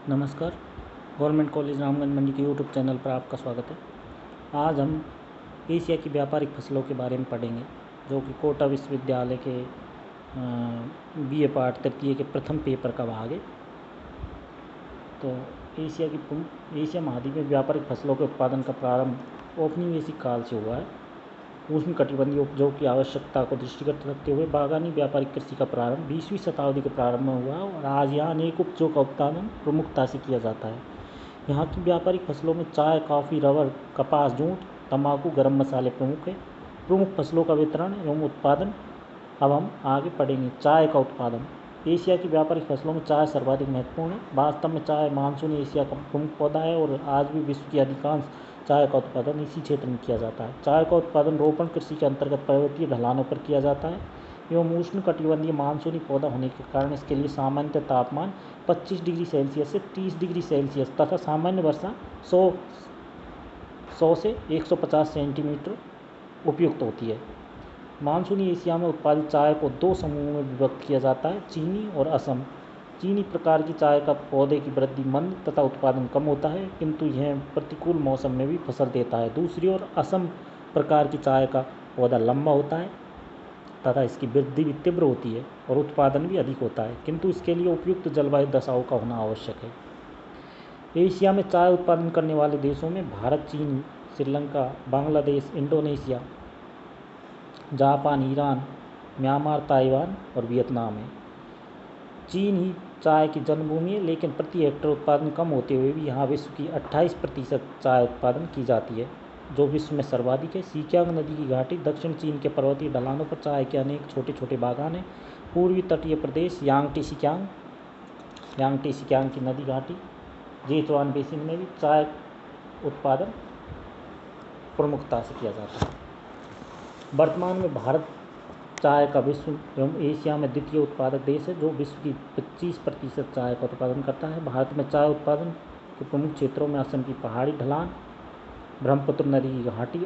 नमस्कार। Government college Ramganj मंडी के YouTube channel पर आपका स्वागत है। आज हम एशिया की व्यापारिक फसलों के बारे में पढ़ेंगे, जो कि कोटा विश्वविद्यालय के बीए पार्ट तृतीय के प्रथम पेपर का भाग है। तो एशिया महाद्वीप में व्यापारिक फसलों के उत्पादन का प्रारंभ औपनिवेशिक काल से हुआ है। उष्णकटिबंधीय उपयोग की आवश्यकता को दृष्टिगत रखते हुए बागानी व्यापारिक कृषि का प्रारंभ 20वीं शताब्दी के प्रारंभ में हुआ और आज यहाँ अनेक उपजों का उत्पादन प्रमुखता से किया जाता है। यहाँ की व्यापारिक फसलों में चाय, कॉफ़ी, रबर, कपास, जूट, तंबाकू, गरम मसाले प्रमुख है। प्रमुख फसलों का वितरण एवं उत्पादन अब हम आगे पढ़ेंगे। चाय का उत्पादन। एशिया की व्यापारिक फसलों में चाय सर्वाधिक महत्वपूर्ण है। वास्तव में चाय मानसूनी एशिया का प्रमुख पौधा है और आज भी विश्व की अधिकांश चाय का उत्पादन इसी क्षेत्र में किया जाता है। चाय का उत्पादन रोपण कृषि के अंतर्गत पर्वतीय ढलानों पर किया जाता है एवं उष्णकटिबंधीय मानसूनी पौधा होने के कारण इसके लिए सामान्य तापमान 25 डिग्री सेल्सियस से 30 डिग्री सेल्सियस तथा सामान्य वर्षा 100 से 150 सेंटीमीटर उपयुक्त होती है। मानसूनी एशिया में उत्पादित चाय को दो समूहों में विभक्त किया जाता है, चीनी और असम। चीनी प्रकार की चाय का पौधे की वृद्धि मंद तथा उत्पादन कम होता है, किंतु यह प्रतिकूल मौसम में भी फसल देता है। दूसरी ओर असम प्रकार की चाय का पौधा लंबा होता है तथा इसकी वृद्धि भी तीव्र होती है और उत्पादन भी अधिक होता है, किंतु इसके लिए उपयुक्त जलवायु दशाओं का होना आवश्यक है। एशिया में चाय उत्पादन करने वाले देशों में भारत, चीन, Sri Lanka, Bangladesh, Indonesia, Japan, Iran, Myanmar, Taiwan और वियतनाम है। चीन ही चाय की जन्मभूमि है, लेकिन प्रति हेक्टेयर उत्पादन कम होते हुए भी यहाँ विश्व की 28% चाय उत्पादन की जाती है, जो विश्व में सर्वाधिक है। सिकियांग नदी की घाटी, दक्षिण चीन के पर्वतीय ढलानों पर चाय के अनेक छोटे छोटे बागान हैं। पूर्वी तटीय प्रदेश यांगटी सिकियांग की नदी घाटी, जेचुआन बेसिन में भी चाय उत्पादन प्रमुखता से किया जाता है। वर्तमान में भारत चाय का विश्व एवं एशिया में द्वितीय उत्पादक देश है, जो विश्व की 25% चाय का उत्पादन करता है। भारत में चाय उत्पादन के प्रमुख क्षेत्रों में असम की पहाड़ी ढलान, ब्रह्मपुत्र नदी की घाटी,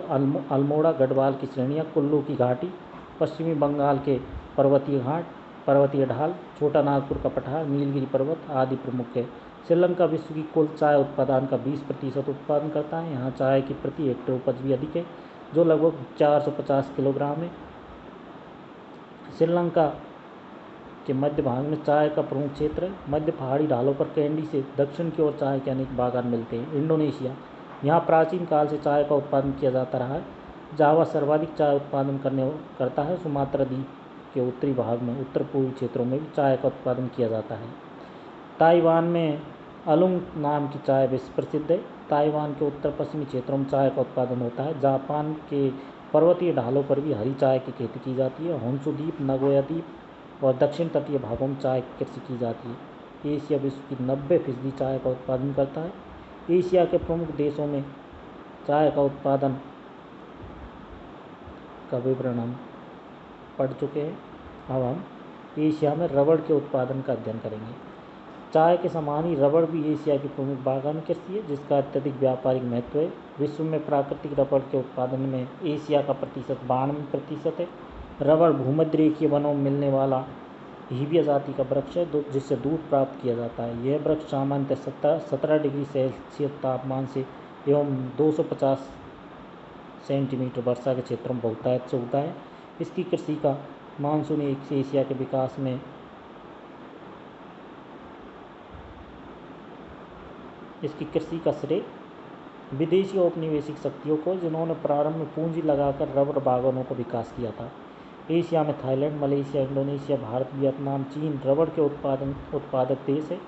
अल्मोड़ा गढ़वाल की श्रेणियाँ, कुल्लू की घाटी, पश्चिमी बंगाल के पर्वतीय ढाल, छोटा नागपुर का पठार, नीलगिरी पर्वत आदि प्रमुख है। श्रीलंका विश्व की कुल चाय उत्पादन का 20% उत्पादन करता है। यहाँ चाय की प्रति हेक्टेयर उपज भी अधिक है, जो लगभग 450 किलोग्राम है। श्रीलंका के मध्य भाग में चाय का प्रमुख क्षेत्र है। मध्य पहाड़ी ढालों पर कैंडी से दक्षिण की ओर चाय के अनेक बागान मिलते हैं। इंडोनेशिया, यहाँ प्राचीन काल से चाय का उत्पादन किया जाता रहा है। जावा सर्वाधिक चाय उत्पादन करता है। सुमात्रा द्वीप के उत्तरी भाग में उत्तर पूर्वी क्षेत्रों में भी चाय का उत्पादन किया जाता है। ताइवान में अलुंग नाम की चाय विश्व प्रसिद्ध है। ताइवान के उत्तर पश्चिमी क्षेत्रों में चाय का उत्पादन होता है। जापान के पर्वतीय ढालों पर भी हरी चाय की खेती की जाती है। होन्शु द्वीप, नागोया द्वीप और दक्षिण तटीय भागों में चाय की कृषि की जाती है। एशिया विश्व की 90% चाय का उत्पादन करता है। एशिया के प्रमुख देशों में चाय का उत्पादन का विवरण हम पढ़ चुके हैं। अब हम एशिया में रबड़ के उत्पादन का अध्ययन करेंगे। चाय के समान ही रबड़ भी एशिया की प्रमुख बागान कृषि है, जिसका अत्यधिक व्यापारिक महत्व है। विश्व में प्राकृतिक रबड़ के उत्पादन में एशिया का प्रतिशत 92% है। रबड़ भूमध्यरेखीय वनों में मिलने वाला हीबिया जाति का वृक्ष है, जिससे दूध प्राप्त किया जाता है। यह वृक्ष सामान्यतः 17 डिग्री सेल्सियस तापमान से एवं 250 सेंटीमीटर वर्षा के क्षेत्रों में बहुतायत से उगता है। इसकी कृषि का मानसूनी एशिया के विकास में इसकी कृषि का श्रेय विदेशी औपनिवेशिक शक्तियों को, जिन्होंने प्रारंभ में पूंजी लगाकर रबर बागानों को विकास किया था। एशिया में Thailand, Malaysia, Indonesia, Bharat, Vietnam, चीन रबर के उत्पादक देश है।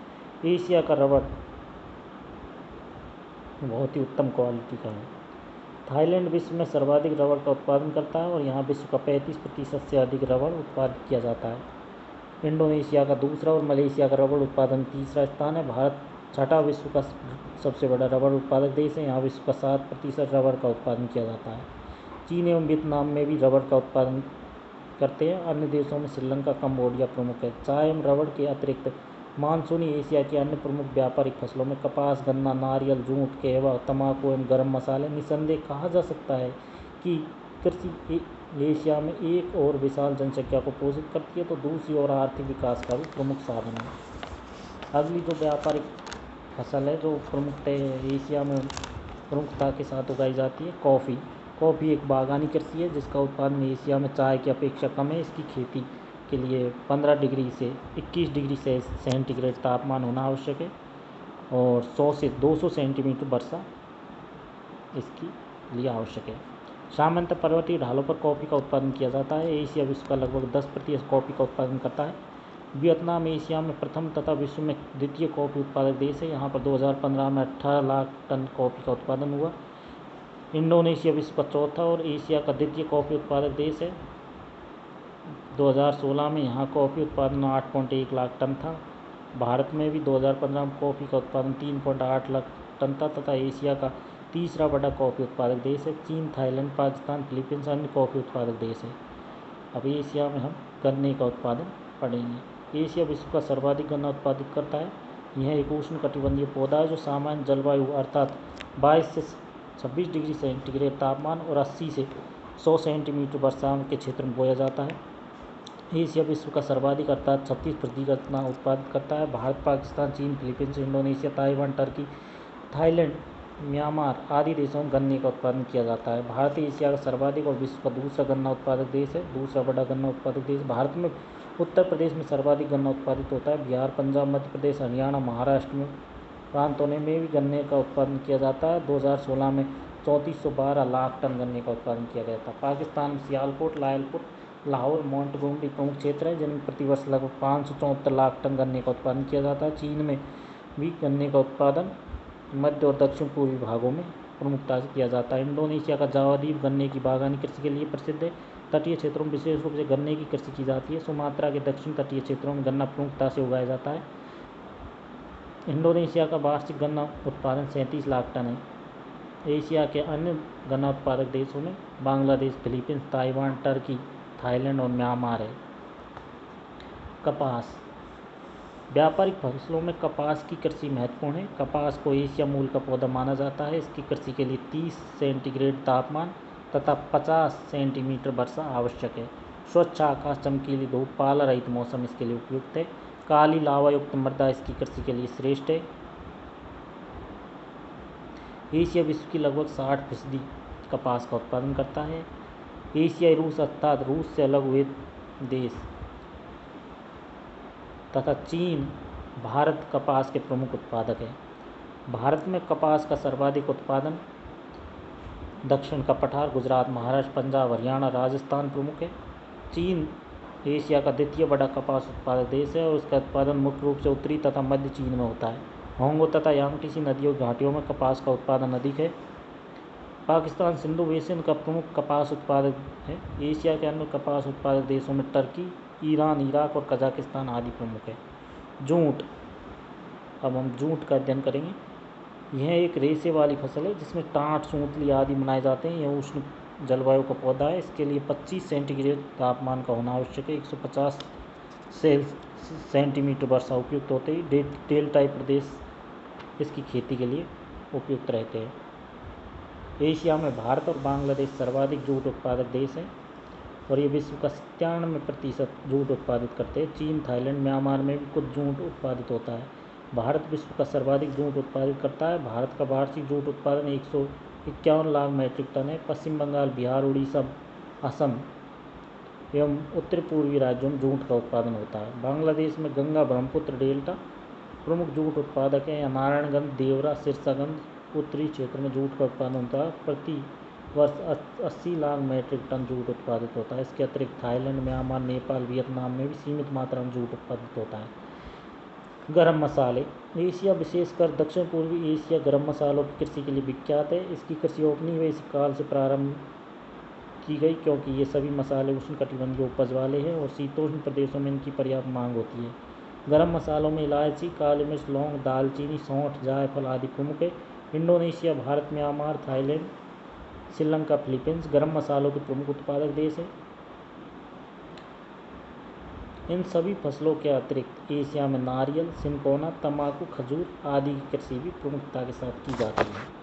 एशिया का रबर बहुत ही उत्तम क्वालिटी का है। थाईलैंड विश्व में सर्वाधिक रबर का उत्पादन करता है और यहाँ विश्व का 35% से अधिक रबर उत्पादित किया जाता है। इंडोनेशिया का दूसरा और मलेशिया का रबर उत्पादन तीसरा स्थान है। भारत छठा विश्व का सबसे बड़ा रबर उत्पादक देश है। यहाँ विश्व का 7% रबर का उत्पादन किया जाता है। चीन एवं वियतनाम में भी रबर का उत्पादन करते हैं। अन्य देशों में श्रीलंका, कंबोडिया प्रमुख है। चाय एवं रबर के अतिरिक्त मानसूनी एशिया की अन्य प्रमुख व्यापारिक फसलों में कपास, गन्ना, नारियल, जूट, कहवा, तंबाकू एवं गरम मसाले। निसंदेह कहा जा सकता है कि कृषि एशिया में एक और विशाल जनसंख्या को पोषित करती है, तो दूसरी ओर आर्थिक विकास का भी प्रमुख साधन है। अगली जो व्यापारिक फसल है जो एशिया में प्रमुखता के साथ उगाई जाती है। कॉफ़ी एक बागानी कृषि है जिसका उत्पादन एशिया में चाय की अपेक्षा कम है। इसकी खेती के लिए 15 डिग्री से 21 डिग्री सेंटीग्रेड तापमान होना आवश्यक है और 100 से 200 सेंटीमीटर वर्षा इसके लिए आवश्यक है। सामान्यतः पर्वतीय ढालों पर कॉफ़ी का उत्पादन किया जाता है। एशिया विश्व का लगभग 10% कॉफ़ी का उत्पादन करता है। वियतनाम एशिया में प्रथम तथा विश्व में द्वितीय कॉफ़ी उत्पादक देश है। यहाँ पर 2015 में 18 लाख टन कॉफ़ी का उत्पादन हुआ। इंडोनेशिया विश्व का चौथा और एशिया का द्वितीय कॉफ़ी उत्पादक देश है। 2016 में यहाँ कॉफ़ी उत्पादन 8.1 लाख टन था। भारत में भी 2015 में कॉफ़ी का उत्पादन 3.8 लाख टन था तथा एशिया का तीसरा बड़ा कॉफ़ी उत्पादक देश है। चीन, थाईलैंड, पाकिस्तान, फिलीपींस अन्य कॉफ़ी उत्पादक देश है। अब एशिया में हम गन्ने का उत्पादन पढ़ेंगे। एशिया विश्व का सर्वाधिक गन्ना उत्पादित करता है। यह एक उष्णकटिबंधीय पौधा है जो सामान्य जलवायु अर्थात 22 से 26 डिग्री सेंटीग्रेड तापमान और 80 से 100 सेंटीमीटर वर्षा के क्षेत्र में बोया जाता है। एशिया विश्व का सर्वाधिक अर्थात 36% गन्ना उत्पादित करता है। भारत, पाकिस्तान, चीन, Philippines, Indonesia, Taiwan, Turkey, Thailand, Myanmar आदि देशों में गन्ने का उत्पादन किया जाता है। भारत एशिया का सर्वाधिक और विश्व का दूसरा गन्ना उत्पादक देश है। दूसरा बड़ा गन्ना उत्पादक देश भारत में उत्तर प्रदेश में सर्वाधिक गन्ना उत्पादित होता है। बिहार, पंजाब, मध्य प्रदेश, हरियाणा, महाराष्ट्र में प्रांतों में भी गन्ने का उत्पादन किया जाता है। 2016 में 3412 लाख टन गन्ने का उत्पादन किया गया था। पाकिस्तान में सियालकोट, लाहौर, मोंटगोमरी प्रमुख क्षेत्र हैं जिनमें प्रतिवर्ष लगभग 574 लाख टन गन्ने का उत्पादन किया जाता है। चीन में भी गन्ने का उत्पादन मध्य और दक्षिण पूर्वी भागों में प्रमुखता से किया जाता है। इंडोनेशिया का जावा द्वीप गन्ने की बागानी कृषि के लिए प्रसिद्ध है। तटीय क्षेत्रों में विशेष रूप से गन्ने की कृषि की जाती है। सुमात्रा के दक्षिण तटीय क्षेत्रों में गन्ना प्रमुखता से उगाया जाता है। इंडोनेशिया का वार्षिक गन्ना उत्पादन 37 लाख टन है। एशिया के अन्य गन्ना उत्पादक देशों में Bangladesh, Philippines, Taiwan, Turkey, Thailand और म्यांमार है। कपास। व्यापारिक फसलों में कपास की कृषि महत्वपूर्ण है। कपास को एशिया मूल का पौधा माना जाता है। इसकी कृषि के लिए 30 सेंटीग्रेड तापमान तथा 50 सेंटीमीटर वर्षा आवश्यक है। स्वच्छ आकाश, चमकीली धूप, पाला रहित मौसम इसके लिए उपयुक्त है। काली लावा युक्त मृदा इसकी कृषि के लिए श्रेष्ठ है। एशिया विश्व की लगभग 60% कपास का उत्पादन करता है। एशियाई रूस अर्थात रूस से अलग हुए देश तथा चीन, भारत कपास के प्रमुख उत्पादक है। भारत में कपास का सर्वाधिक उत्पादन दक्षिण का पठार, गुजरात, महाराष्ट्र, पंजाब, हरियाणा, राजस्थान प्रमुख है। चीन एशिया का द्वितीय बड़ा कपास उत्पादक देश है और उसका उत्पादन मुख्य रूप से उत्तरी तथा मध्य चीन में होता है। होंगो तथा यांगटीसी नदियों की घाटियों में कपास का उत्पादन अधिक है। पाकिस्तान सिंधु बेसिन का प्रमुख कपास उत्पादक है। एशिया के अन्य कपास उत्पादक देशों में टर्की, ईरान, इराक और कजाकिस्तान आदि प्रमुख है। जूट। अब हम जूट का अध्ययन करेंगे। यह एक रेशे वाली फसल है जिसमें टाट, सूतली आदि बनाए जाते हैं। यह उष्ण जलवायु का पौधा है। इसके लिए 25 सेंटीग्रेड तापमान का होना आवश्यक है। 150 सेंटीमीटर वर्षा उपयुक्त होते ही डेल्टाई प्रदेश इसकी खेती के लिए उपयुक्त रहते हैं। एशिया में भारत और बांग्लादेश सर्वाधिक जूट उत्पादक देश हैं और ये विश्व का 97% जूट उत्पादित करते हैं। चीन, थाईलैंड, म्यांमार में भी कुछ जूट उत्पादित होता है। भारत विश्व का सर्वाधिक जूट उत्पादित करता है। भारत का वार्षिक जूट उत्पादन 151 लाख मीट्रिक टन है। पश्चिम बंगाल, बिहार, उड़ीसा, असम एवं उत्तर पूर्वी राज्यों में जूट का उत्पादन होता है। बांग्लादेश में गंगा ब्रह्मपुत्र डेल्टा प्रमुख जूट उत्पादक हैं। यहाँ नारायणगंज, देवरा, सिरसागंज उत्तरी क्षेत्र में जूट का उत्पादन होता है। प्रति वर्ष 80 लाख मीट्रिक टन जूट उत्पादित होता है। इसके अतिरिक्त थाईलैंड, म्यांमार, नेपाल, वियतनाम में भी सीमित मात्रा में जूट उत्पादित होता है। गरम मसाले। एशिया विशेषकर दक्षिण पूर्वी एशिया गरम मसालों की कृषि के लिए विख्यात है। इसकी कृषि औपनिवेशिक काल से प्रारंभ की गई क्योंकि ये सभी मसाले उष्णकटिबंधीय उपज वाले हैं और शीतोष्ण प्रदेशों में इनकी पर्याप्त मांग होती है। गरम मसालों में इलायची, काली मिर्च, लौंग, दालचीनी, सौंठ, जायफल आदि प्रमुख है। Indonesia, Bharat, Myanmar, Thailand, Sri Lanka, Philippines गरम मसालों के प्रमुख उत्पादक देश हैं। इन सभी फसलों के अतिरिक्त एशिया में नारियल, सिनकोना, तंबाकू, खजूर आदि की कृषि भी प्रमुखता के साथ की जाती है।